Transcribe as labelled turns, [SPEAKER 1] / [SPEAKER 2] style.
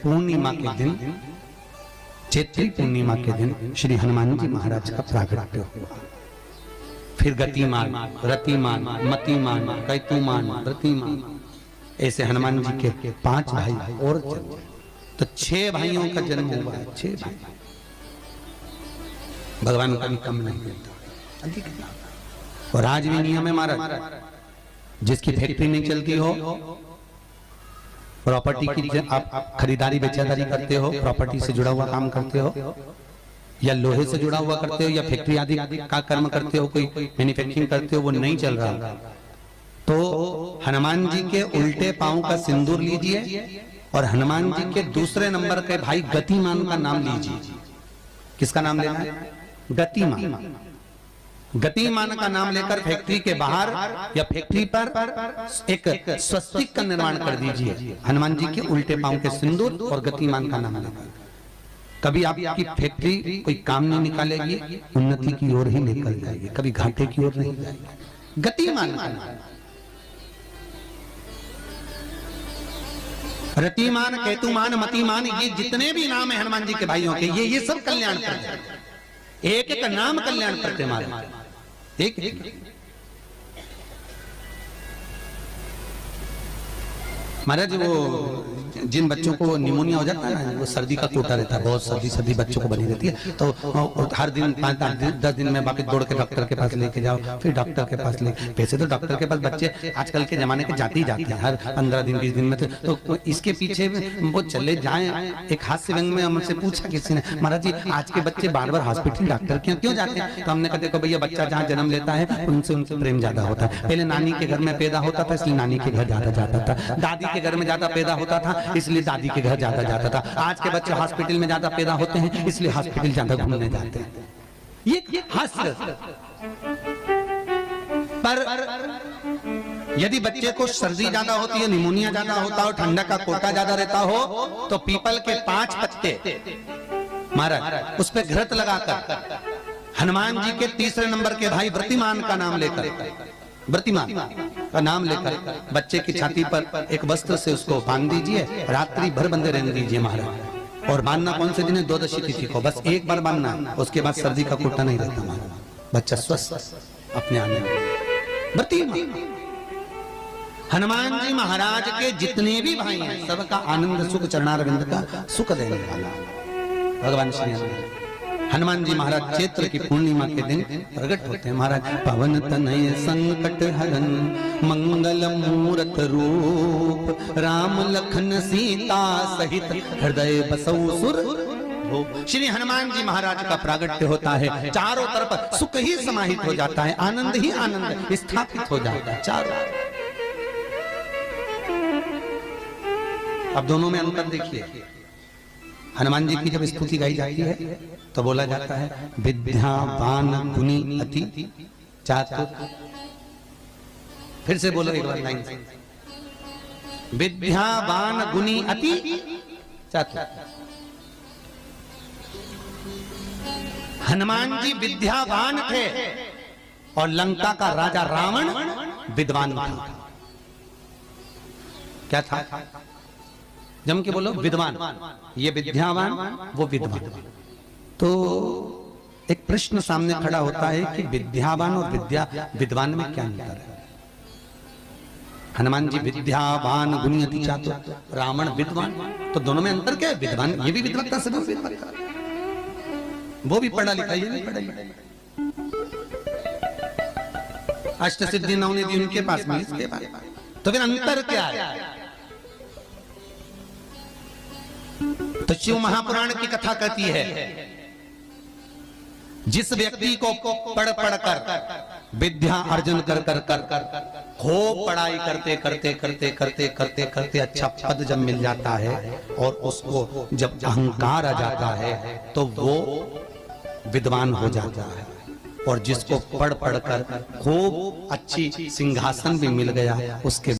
[SPEAKER 1] पूर्णिमा के दिन, चैत्री पूर्णिमा के दिन श्री हनुमान जी महाराज का प्रागट्य हुआ। फिर गतिमान, रतिमान, मतिमान, कैतुमान, रतिमान, ऐसे हनुमान जी के 5 भाई और जन्म, तो 6 भाइयों का जन्म हुआ है। 6 भाई, भगवान का भी कम नहीं मिलता, अधिक ना। और आज भी नियम है महाराज, जिसकी फैक्ट्री नहीं चलती हो, प्रॉपर्टी की आप खरीदारी बेचादारी करते हो, प्रॉपर्टी से जुड़ा हुआ काम करते हो, या लोहे से जुड़ा हुआ करते हो, या फैक्ट्री आदि का कर्म करते हो, कोई मैन्युफैक्चरिंग करते हो, वो नहीं चल रहा, तो हनुमान जी के उल्टे पांव का सिंदूर लीजिए और हनुमान जी के दूसरे नंबर के भाई गतिमान का नाम लीजिए। किसका नाम लेना है? गतिमान। गतिमान का नाम लेकर फैक्ट्री के बाहर या फैक्ट्री पर एक स्वस्तिक का निर्माण कर दीजिए, हनुमान जी के उल्टे पांव के सिंदूर और गतिमान का नाम लेकर। कभी आपकी फैक्ट्री कोई काम नहीं निकालेगी, उन्नति की ओर ही निकल जाएगी, कभी घाटे की ओर नहीं जाएगी। गतिमान का नाम, रतिमान, केतुमान, मतिमान, ये जितने भी नाम है हनुमान जी के भाइयों के, ये सब कल्याण करते हैं। एक एक नाम कल्याण करते हमारे, एक महाराज। वो जिन बच्चों को निमोनिया हो जाता है ना, वो सर्दी का कोटा रहता है, बहुत सर्दी बच्चों को बनी रहती है, तो हर दिन 5-10 दिन में वापस दौड़ के डॉक्टर के पास लेके जाओ, फिर डॉक्टर के पास ले। वैसे तो डॉक्टर के पास बच्चे आजकल के जमाने के जाते ही जाते हैं, हर 15 दिन 20 दिन में, तो इसके पीछे वो चले जाए। एक हास्य व्यंग में हमसे पूछा किसी ने, महाराज जी आज के बच्चे बार बार हॉस्पिटल डॉक्टर के क्यों जाते हैं? तो हमने कहा देखो भैया, बच्चा जहाँ जन्म लेता है उनसे प्रेम ज्यादा होता है। पहले नानी के घर में पैदा होता था, इसलिए नानी के घर ज्यादा जाता था, दादी के घर में ज्यादा पैदा होता था, इसलिए दादी के घर ज्यादा जाता था। आज के बच्चे हॉस्पिटल में ज्यादा पैदा होते हैं, इसलिए हॉस्पिटल ज्यादा घूमने जाते हैं। ये हास्य। पर यदि बच्चे को सर्दी ज्यादा होती है, निमोनिया ज्यादा होता हो, ठंडा का कोटा ज्यादा रहता हो, तो पीपल के 5 पत्ते महाराज उस पर घृत लगाकर हनुमान जी के तीसरे नंबर के भाई व्रतिमान का नाम लेकर, व्रतिमान का नाम लेकर बच्चे की छाती पर एक वस्त्र से उसको बांध दीजिए, रात्रि भर बंधे रहने दीजिए महाराज। और बांधना कौन से दिन है? 12 तिथि को, बस एक बार बांधना, उसके बाद सर्दी का कोटा नहीं रहता महाराज, बच्चा स्वस्थ अपने आने में। व्रतिमान हनुमान जी महाराज के जितने भी भाई हैं, सबका आनंद सुख चरणारविंद का सुख देने वाला भगवान श्री हनुमान जी महाराज चैत्र की पूर्णिमा के दिन प्रकट होते हैं महाराज। पवन तनय संकट हरन मंगल मूरत रूप, राम लखन सीता सहित हृदय बसौ सुर। श्री हनुमान जी महाराज का प्रागट्य होता है, चारों तरफ सुख ही समाहित हो जाता है, आनंद ही आनंद स्थापित हो जाता है चारों। अब दोनों में अंतर देखिए। हनुमान जी की जब स्तुति गाई जाती है तो बोला जाता है विद्यावान गुणी अति चातुर। फिर से बोलो एक बार लाइन से, विद्यावान गुणी अति चातुर। हनुमान जी विद्यावान थे और लंका का राजा रावण विद्वान था। क्या था? जम के बोलो विद्वान। ये विद्यावान, वो विद्वान। तो एक प्रश्न सामने खड़ा होता है कि विद्यावान और विद्वान में क्या अंतर है? हनुमान जी विद्यावान गुणी अति चातुर, रावण विद्वान, तो दोनों में अंतर क्या है? विद्वान ये भी विद्वत्ता से विद्वत्ता, वो भी पढ़ा लिखा, ये भी पढ़ा लिखा। अष्ट सिद्धि नवनिधि उनके पास में, इसके पास। तो फिर अंतर क्या है? तो शिव महापुराण की कथा कहती है, जिस व्यक्ति को पढ़ कर विद्या अर्जन कर खूब पढ़ाई करते करते करते करते करते करते अच्छा पद जब मिल जाता है और उसको जब अहंकार आ जाता है तो वो विद्वान हो जाता है। और जिसको पढ़ कर खूब अच्छी सिंहासन भी मिल गया, उसके